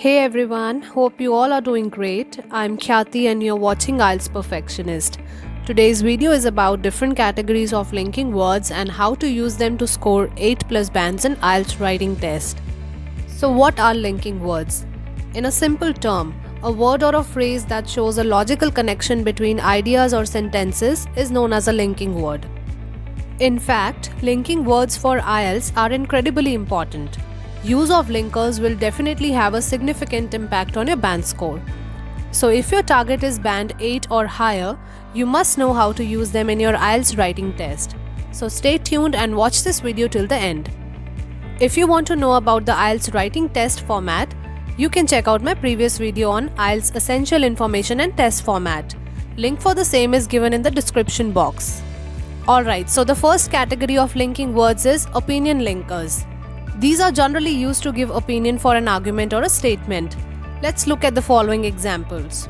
Hey everyone, hope you all are doing great. I'm Khyati and you're watching IELTS Perfectionist. Today's video is about different categories of linking words and how to use them to score 8 plus bands in IELTS writing test. So what are linking words? In a simple term, a word or a phrase that shows a logical connection between ideas or sentences is known as a linking word. In fact, linking words for IELTS are incredibly important. Use of linkers will definitely have a significant impact on your band score. So if your target is band 8 or higher, you must know how to use them in your IELTS writing test. So stay tuned and watch this video till the end. If you want to know about the IELTS writing test format, you can check out my previous video on IELTS essential information and test format. Link for the same is given in the description box. Alright, so the first category of linking words is opinion linkers. These are generally used to give opinion for an argument or a statement. Let's look at the following examples.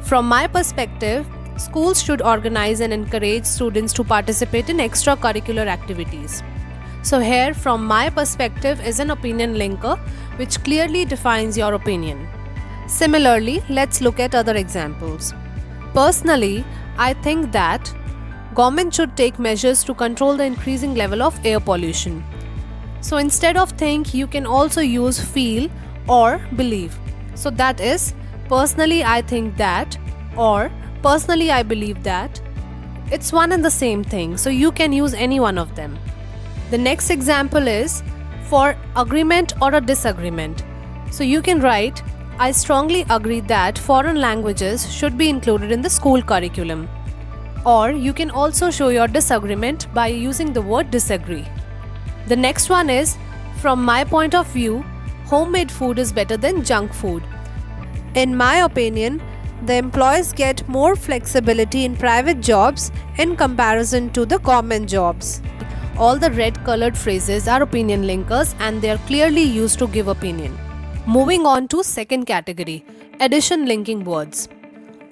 From my perspective, schools should organize and encourage students to participate in extracurricular activities. So here, from my perspective is an opinion linker which clearly defines your opinion. Similarly, let's look at other examples. Personally, I think that government should take measures to control the increasing level of air pollution. So instead of think, you can also use feel or believe. So that is, personally I think that or personally I believe that. It's one and the same thing, so you can use any one of them. The next example is for agreement or a disagreement. So you can write, I strongly agree that foreign languages should be included in the school curriculum. Or you can also show your disagreement by using the word disagree. The next one is, from my point of view, homemade food is better than junk food. In my opinion, the employees get more flexibility in private jobs in comparison to the government jobs. All the red colored phrases are opinion linkers and they are clearly used to give opinion. Moving on to second category, addition linking words.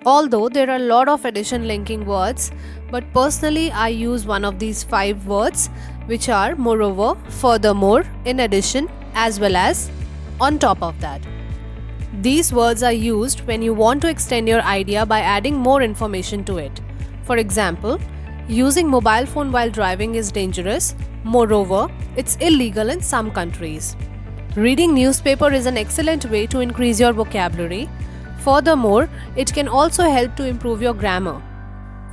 Although there are a lot of addition linking words, but personally I use one of these 5 words which are moreover, furthermore, in addition, as well as on top of that. These words are used when you want to extend your idea by adding more information to it. For example, using mobile phone while driving is dangerous. Moreover, it's illegal in some countries. Reading newspaper is an excellent way to increase your vocabulary. Furthermore, it can also help to improve your grammar.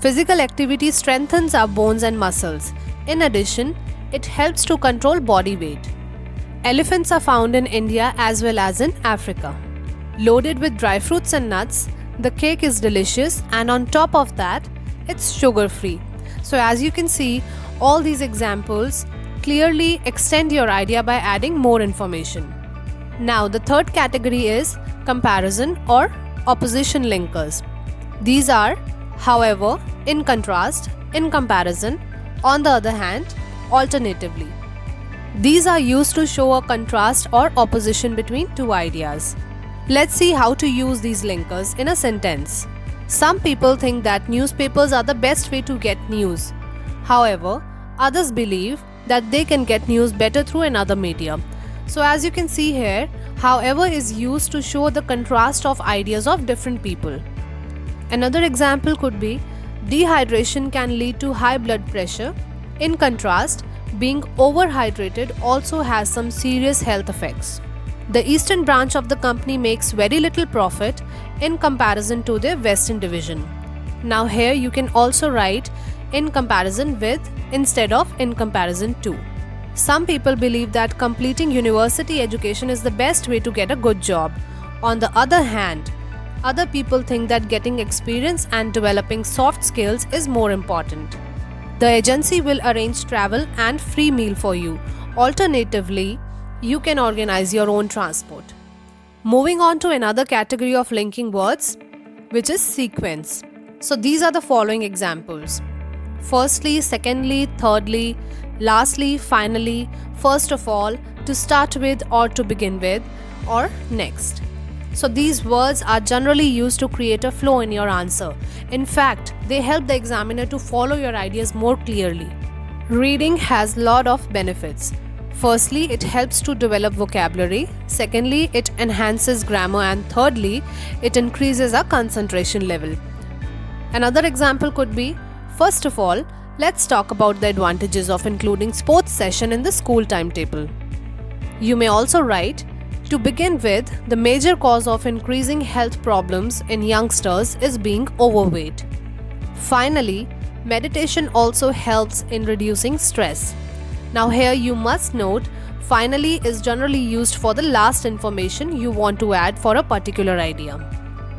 Physical activity strengthens our bones and muscles. In addition, it helps to control body weight. Elephants are found in India as well as in Africa. Loaded with dry fruits and nuts, the cake is delicious and on top of that, it's sugar-free. So as you can see, all these examples clearly extend your idea by adding more information. Now the third category is comparison or opposition linkers. These are, however, in contrast, in comparison, on the other hand, alternatively. These are used to show a contrast or opposition between two ideas. Let's see how to use these linkers in a sentence. Some people think that newspapers are the best way to get news. However, others believe that they can get news better through another medium. So as you can see here, however is used to show the contrast of ideas of different people. Another example could be, dehydration can lead to high blood pressure. In contrast, being overhydrated also has some serious health effects. The eastern branch of the company makes very little profit in comparison to their western division. Now here you can also write in comparison with instead of in comparison to. Some people believe that completing university education is the best way to get a good job. On the other hand, other people think that getting experience and developing soft skills is more important. The agency will arrange travel and free meal for you. Alternatively, you can organize your own transport. Moving on to another category of linking words, which is sequence. So these are the following examples. Firstly, secondly, thirdly, lastly, finally, first of all, to start with or to begin with, or next. So these words are generally used to create a flow in your answer. In fact, they help the examiner to follow your ideas more clearly. Reading has a lot of benefits. Firstly, it helps to develop vocabulary. Secondly, it enhances grammar. And thirdly, it increases our concentration level. Another example could be, first of all, let's talk about the advantages of including sports session in the school timetable. You may also write, to begin with, the major cause of increasing health problems in youngsters is being overweight. Finally, meditation also helps in reducing stress. Now here you must note, finally is generally used for the last information you want to add for a particular idea.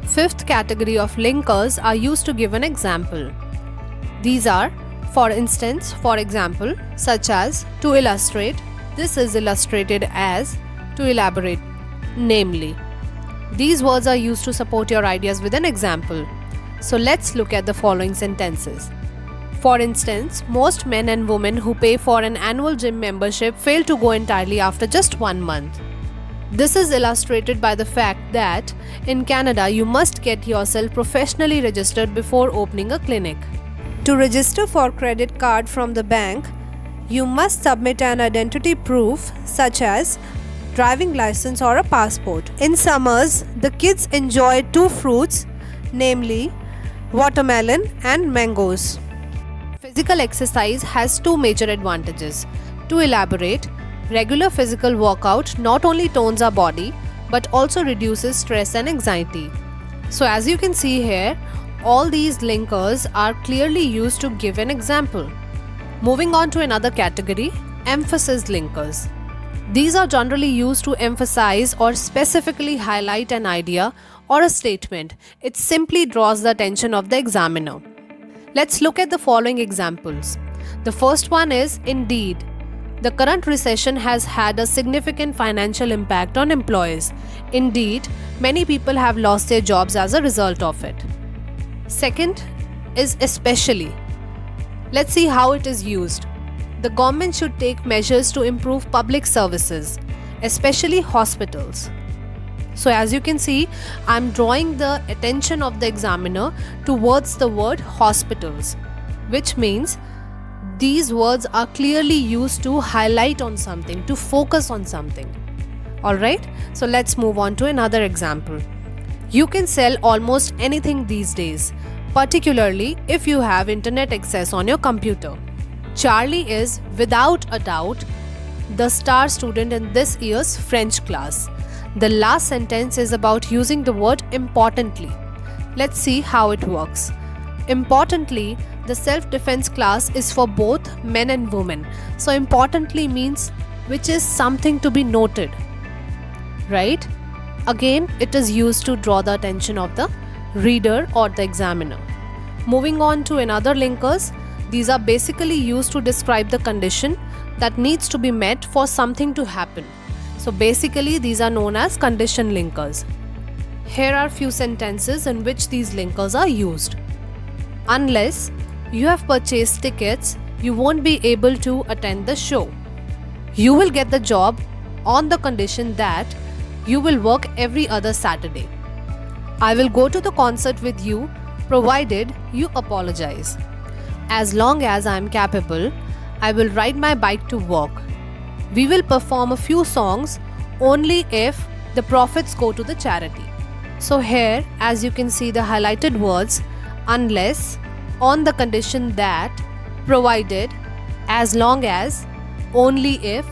Fifth category of linkers are used to give an example. These are, for instance, for example, such as to illustrate, this is illustrated as, to elaborate, namely. These words are used to support your ideas with an example. So let's look at the following sentences. For instance, most men and women who pay for an annual gym membership fail to go entirely after just 1 month. This is illustrated by the fact that in Canada you must get yourself professionally registered before opening a clinic. To register for credit card from the bank, you must submit an identity proof such as driving license or a passport. In summers, the kids enjoy 2 fruits, namely watermelon and mangoes. Physical exercise has 2 major advantages. To elaborate, regular physical workout not only tones our body but also reduces stress and anxiety. So as you can see here, all these linkers are clearly used to give an example. Moving on to another category, emphasis linkers. These are generally used to emphasize or specifically highlight an idea or a statement. It simply draws the attention of the examiner. Let's look at the following examples. The first one is, indeed, the current recession has had a significant financial impact on employees. Indeed, many people have lost their jobs as a result of it. Second is especially. Let's see how it is used. The government should take measures to improve public services, especially hospitals. So as you can see, I'm drawing the attention of the examiner towards the word hospitals, which means these words are clearly used to highlight on something, to focus on something. Alright, so let's move on to another example. You can sell almost anything these days, particularly if you have internet access on your computer. Charlie is, without a doubt, the star student in this year's French class. The last sentence is about using the word importantly. Let's see how it works. Importantly, the self-defense class is for both men and women. So importantly means which is something to be noted, right? Again, it is used to draw the attention of the reader or the examiner. Moving on to another linkers. These are basically used to describe the condition that needs to be met for something to happen. So basically these are known as condition linkers. Here are few sentences in which these linkers are used. Unless you have purchased tickets, you won't be able to attend the show. You will get the job on the condition that you will work every other Saturday. I will go to the concert with you provided you apologize. As long as I am capable, I will ride my bike to work. We will perform a few songs only if the profits go to the charity. So here, as you can see the highlighted words, unless, on the condition that, provided, as long as, only if,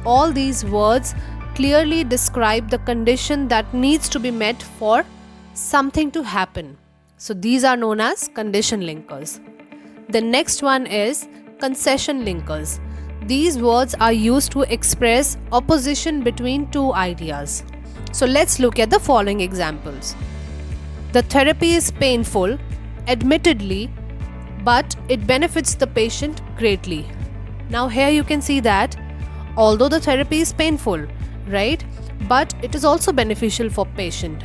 all these words clearly describe the condition that needs to be met for something to happen. So these are known as condition linkers. The next one is concession linkers. These words are used to express opposition between 2 ideas. So let's look at the following examples. The therapy is painful, admittedly, but it benefits the patient greatly. Now here you can see that although the therapy is painful, right, but it is also beneficial for patient.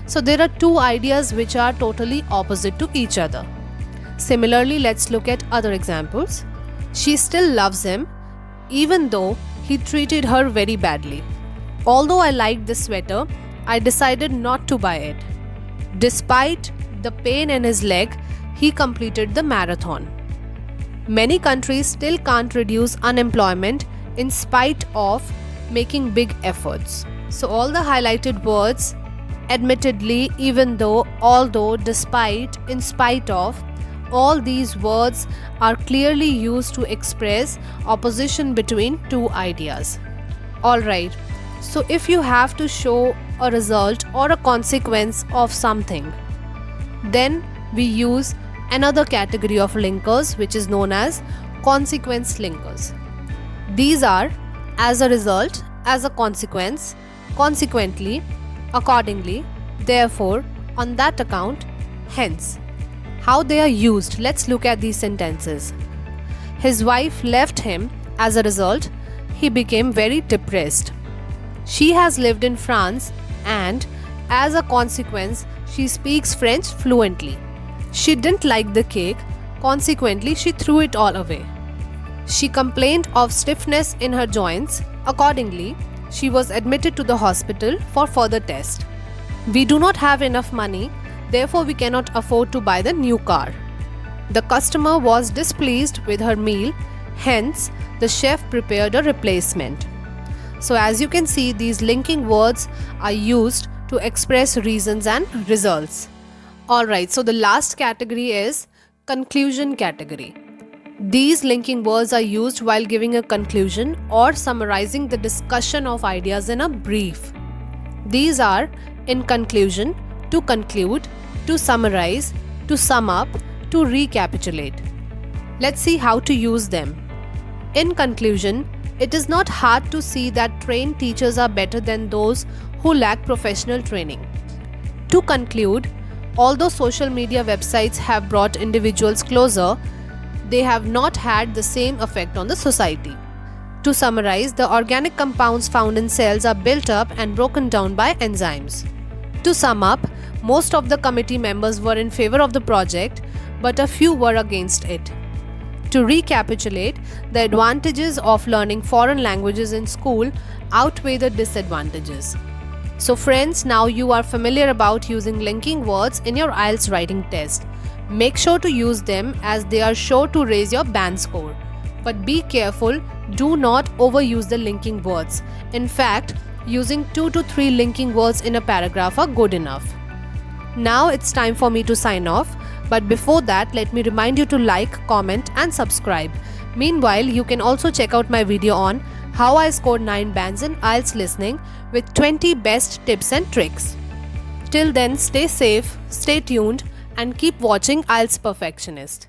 So there are 2 ideas which are totally opposite to each other. Similarly, let's look at other examples. She still loves him even though he treated her very badly. Although I liked this sweater, I decided not to buy it. Despite the pain in his leg, he completed the marathon. Many countries still can't reduce unemployment in spite of making big efforts. So all the highlighted words, admittedly, even though, although, despite, in spite of, all these words are clearly used to express opposition between two ideas. Alright, so if you have to show a result or a consequence of something, then we use another category of linkers which is known as consequence linkers. These are as a result, as a consequence, consequently, accordingly, therefore, on that account, hence. How they are used, let's look at these sentences. His wife left him. As a result, he became very depressed. She has lived in France and as a consequence, she speaks French fluently. She didn't like the cake, consequently, she threw it all away. She complained of stiffness in her joints. Accordingly, she was admitted to the hospital for further tests. We do not have enough money, therefore we cannot afford to buy the new car. The customer was displeased with her meal, hence the chef prepared a replacement. So as you can see, these linking words are used to express reasons and results. Alright, so the last category is conclusion category. These linking words are used while giving a conclusion or summarizing the discussion of ideas in a brief. These are in conclusion, to conclude, to summarize, to sum up, to recapitulate. Let's see how to use them. In conclusion, it is not hard to see that trained teachers are better than those who lack professional training. To conclude, although social media websites have brought individuals closer, they have not had the same effect on the society. To summarize, the organic compounds found in cells are built up and broken down by enzymes. To sum up, most of the committee members were in favor of the project, but a few were against it. To recapitulate, the advantages of learning foreign languages in school outweigh the disadvantages. So friends, now you are familiar about using linking words in your IELTS writing test. Make sure to use them as they are sure to raise your band score. But be careful, do not overuse the linking words. In fact, using 2 to 3 linking words in a paragraph are good enough. Now it's time for me to sign off, but before that, let me remind you to like, comment and subscribe. Meanwhile, you can also check out my video on how I scored 9 bands in IELTS listening with 20 best tips and tricks. Till then, stay safe, stay tuned and keep watching IELTS Perfectionist.